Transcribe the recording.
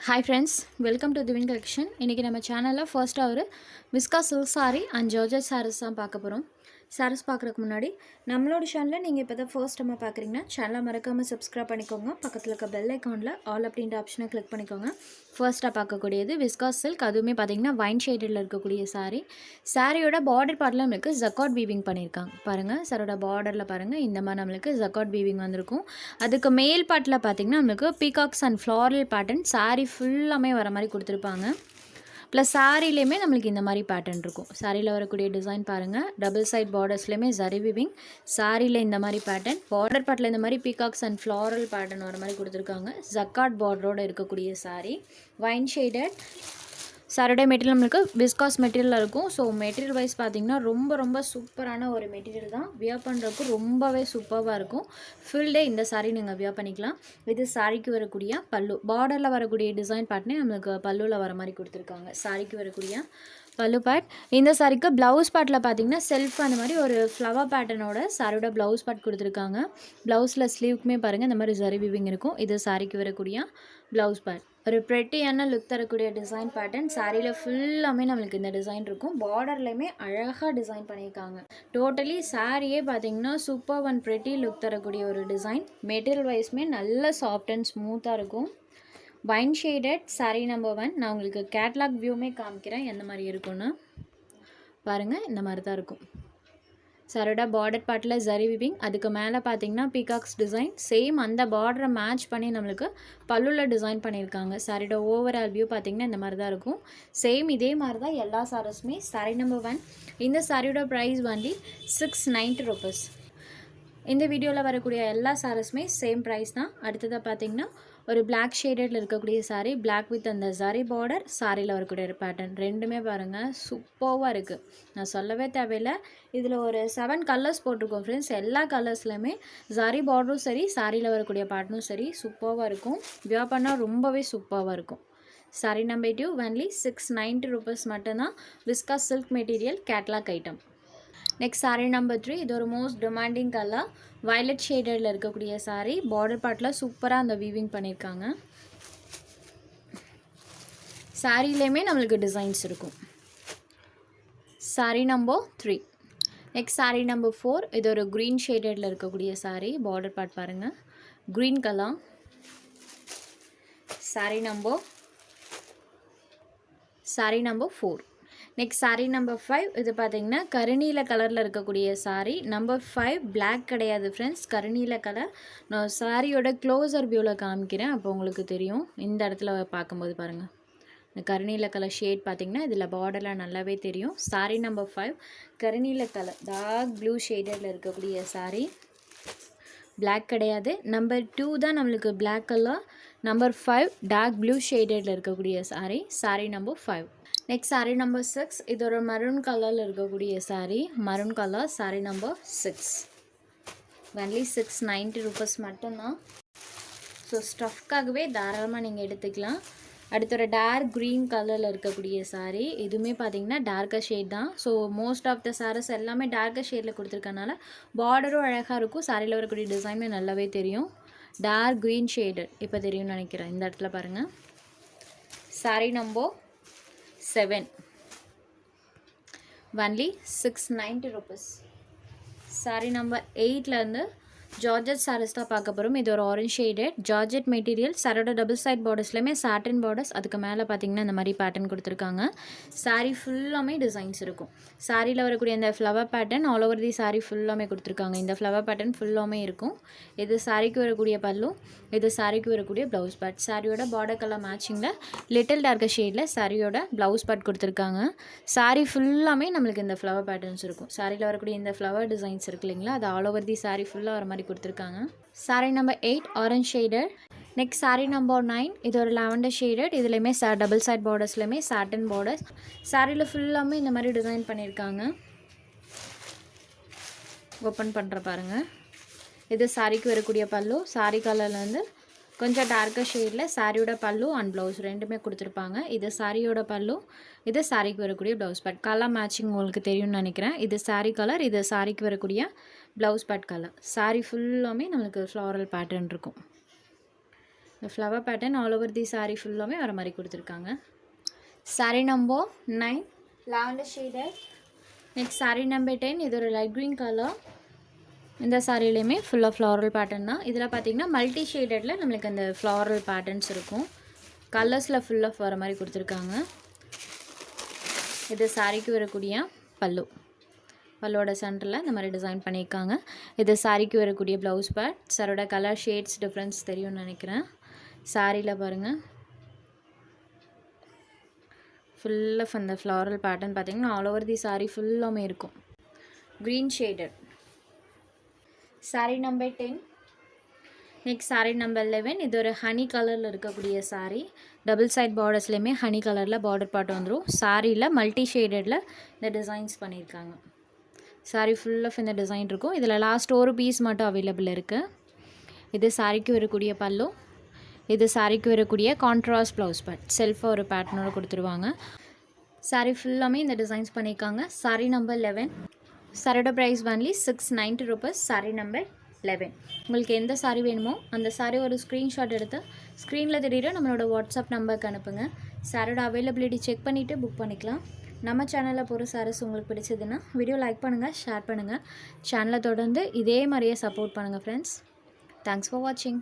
Hi friends, welcome to Divine Collection. இன்றைக்கி நம்ம சேனலில் ஃபர்ஸ்ட்டாக ஒரு விஸ்கா silk sari and georgette saris தான் பார்க்க போகிறோம். சாரீஸ் பார்க்குறதுக்கு முன்னாடி நம்மளோட சேனலில் நீங்கள் இப்போ தான் ஃபர்ஸ்ட் டைமாக பார்க்குறீங்கன்னா சேனலை மறக்காமல் சப்ஸ்கிரைப் பண்ணிக்கோங்க. பக்கத்தில் இருக்க பெல் ஐக்கானில் ஆல் அப்படின்ற ஆப்ஷனை கிளிக் பண்ணிக்கோங்க. ஃபர்ஸ்ட்டாக பார்க்கக்கூடியது விஸ்கா சில்க், அதுவுமே பார்த்திங்கன்னா வைன் ஷேடில் இருக்கக்கூடிய சாரீ. சாரியோட பார்டர் பார்ட்டில் நம்மளுக்கு ஜக்காட் வீவிங் பண்ணியிருக்காங்க. பாருங்கள், சாரோட பார்டரில் பாருங்கள், இந்த மாதிரி நம்மளுக்கு ஜக்காட் வீவிங் வந்திருக்கும். அதுக்கு மேல் பார்ட்டில் பார்த்திங்கன்னா நம்மளுக்கு peacocks and floral pattern sari ஃபுல்லாமே வர மாதிரி கொடுத்துருப்பாங்க. ப்ளஸ் சாரிலையுமே நம்மளுக்கு இந்த மாதிரி பேட்டர்ன் இருக்கும். சாரியில் வரக்கூடிய டிசைன் பாருங்கள், டபுள் சைட் பார்டர்ஸ்லையுமே ஜரி வீவிங், சாரியில் இந்த மாதிரி பேட்டர்ன், பார்டர் பார்ட்டில் இந்த மாதிரி பீகாக்ஸ் அண்ட் ஃப்ளாரல் பேட்டர்ன் வர மாதிரி கொடுத்துருக்காங்க. ஜக்காட் பார்டரோடு இருக்கக்கூடிய சாரீ, வைன் ஷேடட். சாரோட மெட்டீரியல் நம்மளுக்கு விஸ்காஸ் மெட்டீரியலில் இருக்கும். ஸோ மெட்டீரியல் வைஸ் பார்த்திங்கன்னா ரொம்ப சூப்பரான ஒரு மெட்டீரியல் தான். வியர் பண்ணுறதுக்கு ரொம்பவே சூப்பராக இருக்கும். ஃபுல் டே இந்த சாரீ நீங்கள் வியர் பண்ணிக்கலாம். இது சாரிக்கு வரக்கூடிய பல்லு, பார்டரில் வரக்கூடிய டிசைன் பார்ட்னே நம்மளுக்கு பல்லுவில் வர மாதிரி கொடுத்துருக்காங்க. சாரிக்கு வரக்கூடிய பல்லு பார்ட். இந்த சாரிக்கு ப்ளவுஸ் பார்ட்டில் பார்த்திங்கன்னா செல்ஃப் அந்த மாதிரி ஒரு ஃப்ளவர் பேட்டர்னோட சாரியோட ப்ளவுஸ் பார்ட் கொடுத்துருக்காங்க. ப்ளவுஸில் ஸ்லீவுக்குமே பாருங்கள் இந்த மாதிரி ஜரி வீவிங் இருக்கும். இது சாரிக்கு வரக்கூடிய ப்ளவுஸ் பார்ட். ஒரு ப்ரெட்டியான லுக் தரக்கூடிய டிசைன் பேட்டர்ன். சாரியில் ஃபுல்லாமே நம்மளுக்கு இந்த டிசைன் இருக்கும். பார்டர்லையுமே அழகாக டிசைன் பண்ணியிருக்காங்க. டோட்டலி சாரியே பார்த்திங்கன்னா சூப்பர் அண்ட் ப்ரெட்டி லுக் தரக்கூடிய ஒரு டிசைன். மெட்டீரியல் வைஸ்மே நல்ல சாஃப்ட் அண்ட் ஸ்மூத்தாக இருக்கும். Wine shaded saree number 1. நான் உங்களுக்கு கேட்லாக் வியூமே காமிக்கிறேன் எந்த மாதிரி இருக்குன்னு பாருங்கள். இந்த மாதிரி தான் இருக்கும். சாரோட பார்டர் பார்ட்டில் ஜரி வீவிங், அதுக்கு மேலே பார்த்தீங்கன்னா பீகாக்ஸ் டிசைன். சேம் அந்த பார்டரை மேட்ச் பண்ணி நம்மளுக்கு பல்லுவில் டிசைன் பண்ணியிருக்காங்க. சாரியோட ஓவரால் வியூ பார்த்திங்கன்னா இந்த மாதிரி தான் இருக்கும். சேம் இதே மாதிரி தான் எல்லா சாரீஸுமே. சாரீ நம்பர் 1. இந்த சாரியோட ப்ரைஸ் வந்து 690 rupees. இந்த வீடியோவில் வரக்கூடிய எல்லா சாரீஸுமே சேம் ப்ரைஸ் தான். அடுத்ததாக பார்த்திங்கன்னா ஒரு பிளாக் ஷேடடில் இருக்கக்கூடிய சாரீ, பிளாக் வித் அந்த ஜரி பார்டர், சாரியில் வரக்கூடிய ஒரு பேட்டர்ன். ரெண்டுமே பாருங்கள் சூப்பராக இருக்குது. நான் சொல்லவே தேவையில்லை. இதில் ஒரு 7 கலர்ஸ் போட்டிருக்கோம் ஃப்ரெண்ட்ஸ். எல்லா கலர்ஸ்லையுமே ஜரி பார்டரும் சரி, சாரியில் வரக்கூடிய பேட்டர்னும் சரி சூப்பராக இருக்கும். வியர் பண்ணால் ரொம்பவே சூப்பராக இருக்கும். சாரீ நம்பர் 2 ஒன்லி 690 rupees மட்டும்தான். விஸ்கா silk material catalogue item. Next sari number 3. இது ஒரு மோஸ்ட் டிமாண்டிங் கலர், வயலட் ஷேடடில் இருக்கக்கூடிய சாரீ. பார்டர் பார்ட்டில் சூப்பராக அந்த வீவிங் பண்ணியிருக்காங்க. சாரிலையுமே நம்மளுக்கு டிசைன்ஸ் இருக்கும். Sari number 3. Next sari number 4. இது ஒரு க்ரீன் ஷேடடில் இருக்கக்கூடிய சாரீ. பார்டர் பார்ட் பாருங்கள், green colour. Sari number 4. Next sari number 5. இது பார்த்திங்கன்னா கருநீல கலரில் இருக்கக்கூடிய சாரீ. நம்பர் 5 பிளாக் கிடையாது ஃப்ரெண்ட்ஸ், கருநீல கலர். நான் சாரியோட க்ளோசர் வியூவில் காமிக்கிறேன், அப்போ உங்களுக்கு தெரியும். இந்த இடத்துல பார்க்கும்போது பாருங்கள், இந்த கருநீல கலர் ஷேட் பார்த்திங்கன்னா இதில் பார்டரில் நல்லாவே தெரியும். சாரீ நம்பர் 5 கருநீல கலர் டார்க் ப்ளூ ஷேடடில் இருக்கக்கூடிய சாரீ. பிளாக் கிடையாது. நம்பர் 2 தான் நம்மளுக்கு black colour. Number 5 dark blue ஷேடடில் இருக்கக்கூடிய sari. Sari number 5. Next sari number 6. இது ஒரு மரூன் கலரில் இருக்கக்கூடிய sari. Maroon colour. Sari number 6 only 690 rupees மட்டும்தான். ஸோ ஸ்டஃப்காகவே தாராளமாக நீங்கள் எடுத்துக்கலாம். அடுத்த ஒரு டார்க் க்ரீன் கலரில் இருக்கக்கூடிய சாரீ. இதுவுமே பார்த்திங்கன்னா டார்க்கர் ஷேட் தான். So most of the sarees எல்லாமே டார்க்கர் ஷேடில் கொடுத்துருக்கனால பார்டரும் அழகாக இருக்கும். சாரியில் வரக்கூடிய டிசைனுமே நல்லாவே தெரியும். டார்க் க்ரீன் ஷேடு இப்போ தெரியும்னு நினைக்கிறேன். இந்த இடத்துல பாருங்கள். Sari number 7 only 690 rupees. Sari number 8லேருந்து ஜார்ஜெட் சாரீஸ் தான் பார்க்க போகிறோம். இது ஒரு ஆரஞ்ச் ஷேடட் ஜார்ஜெட் மெட்டீரியல். சாரோட டபுள் சைட் பார்டர்ஸ்லையுமே சாட்டின் பார்டர்ஸ், அதுக்கு மேலே பார்த்திங்கன்னா இந்த மாதிரி பேட்டர்ன் கொடுத்துருக்காங்க. சாரீ ஃபுல்லாமே டிசைன்ஸ் இருக்கும். சாரியில் வரக்கூடிய இந்த flower pattern all over the sari ஃபுல்லாமே கொடுத்துருக்காங்க. இந்த ஃப்ளவர் பேட்டர்ன் ஃபுல்லாமே இருக்கும். இது சாரிக்கு வரக்கூடிய பல்லு, இது சாரிக்கு வரக்கூடிய ப்ளவுஸ் பார்ட். சாரியோட பார்டர் கலர் மேட்சிங்கில் லிட்டில் டார்க்கர் ஷேடில் சாரியோட ப்ளவுஸ் பார்ட் கொடுத்துருக்காங்க. சாரீ ஃபுல்லாமே நம்மளுக்கு இந்த ஃப்ளவர் பேட்டர்ன்ஸ் இருக்கும். சாரியில் வரக்கூடிய இந்த ஃப்ளவர் டிசைன்ஸ் இருக்கு இல்லைங்களா, அது ஆல் ஓவர் தி சாரீ ஃபுல்லாக வர மாதிரி கொடுத்துருக்காங்க. Sari number 8 orange shaded. Next sari number 9. இது ஒரு லாவெண்டர் ஷேடட். இதுலையுமே டபுள் சைட் பார்டர்ஸ்லையுமே சாட்டின் பார்டர்ஸ். சாரியில் ஃபுல்லாமே இந்த மாதிரி டிசைன் பண்ணியிருக்காங்க. ஓப்பன் பண்ணுற பாருங்கள். இது சாரிக்கு வரக்கூடிய பல்லு. சாரீ கலர்லேருந்து கொஞ்சம் டார்க்கர் ஷேடில் சாரியோட பல்லு அண்ட் ப்ளவுஸ் ரெண்டுமே கொடுத்துருப்பாங்க. இது சாரியோட பல்லு, இது சாரிக்கு வரக்கூடிய ப்ளவுஸ் பார்ட். கலர் மேட்சிங் உங்களுக்கு தெரியும்னு நினைக்கிறேன். இது சாரீ கலர், இது சாரிக்கு வரக்கூடிய ப்ளவுஸ் பார்ட் கலர். சாரீ ஃபுல்லாமே நம்மளுக்கு ஃப்ளாரல் பேட்டர்ன் இருக்கும். இந்த flower pattern all over the saree ஃபுல்லாமே வர மாதிரி கொடுத்துருக்காங்க. saree number 9 lavender shaded. Next saree number 10 இது ஒரு லைட் க்ரீன் கலர். இந்த சாரிலையுமே ஃபுல்லாக ஃப்ளாரல் பேட்டர்ன் தான். இதில் பார்த்தீங்கன்னா மல்டி ஷேடடில் நம்மளுக்கு அந்த ஃப்ளாரல் பேட்டர்ன்ஸ் இருக்கும். கலர்ஸில் ஃபுல்லாக வர மாதிரி கொடுத்துருக்காங்க. இது சாரிக்கு வரக்கூடிய பல்லு. பல்லோட சென்டரில் இந்த மாதிரி டிசைன் பண்ணியிருக்காங்க. இது சாரிக்கு வரக்கூடிய ப்ளவுஸ் பேட். சாரோட கலர் ஷேட்ஸ் டிஃப்ரென்ஸ் தெரியும்னு நினைக்கிறேன். சாரியில் பாருங்கள் ஃபுல்லாக அந்த ஃப்ளாரல் பேட்டர்ன் பார்த்தீங்கன்னா ஆல் ஓவர் தி சாரி ஃபுல்லாமே இருக்கும். Green shaded. saree number 10. Next saree number 11 இது ஒரு ஹனி கலரில் இருக்கக்கூடிய saree. டபுள் சைட் பார்டர்ஸ்லேயுமே ஹனி கலரில் பார்டர் பார்ட் வந்துடும். சாரியில் மல்டி ஷேடடில் இந்த டிசைன்ஸ் பண்ணியிருக்காங்க. saree ஃபுல் ஆஃப் இந்த டிசைன் இருக்கும். இதில் லாஸ்ட் ஒரு பீஸ் மட்டும் அவைலபிள் இருக்குது. இது சாரிக்கு வரக்கூடிய பல்லு. இது சாரிக்கு வரக்கூடிய கான்ட்ராஸ்ட் ப்ளவுஸ் பேட். செல்ஃபாக ஒரு பேட்டர்னோட கொடுத்துருவாங்க. saree ஃபுல்லாமே இந்த டிசைன்ஸ் பண்ணியிருக்காங்க. saree number 11. சாரியோட price only 690 rupees. saree number 11. உங்களுக்கு எந்த saree வேணுமோ அந்த saree ஒரு ஸ்க்ரீன்ஷாட் எடுத்து ஸ்க்ரீனில் தெரியுற நம்மளோட வாட்ஸ்அப் நம்பருக்கு அனுப்புங்க. சாரியோட அவைலபிலிட்டி செக் பண்ணிவிட்டு புக் பண்ணிக்கலாம். நம்ம சேனலில் போகிற சாரீஸ் உங்களுக்கு பிடிச்சதுன்னா வீடியோ லைக் பண்ணுங்கள், ஷேர் பண்ணுங்கள். சேனலை தொடர்ந்து இதே மாதிரியே சப்போர்ட் பண்ணுங்கள் ஃப்ரெண்ட்ஸ். தேங்க்ஸ் ஃபார் வாட்சிங்.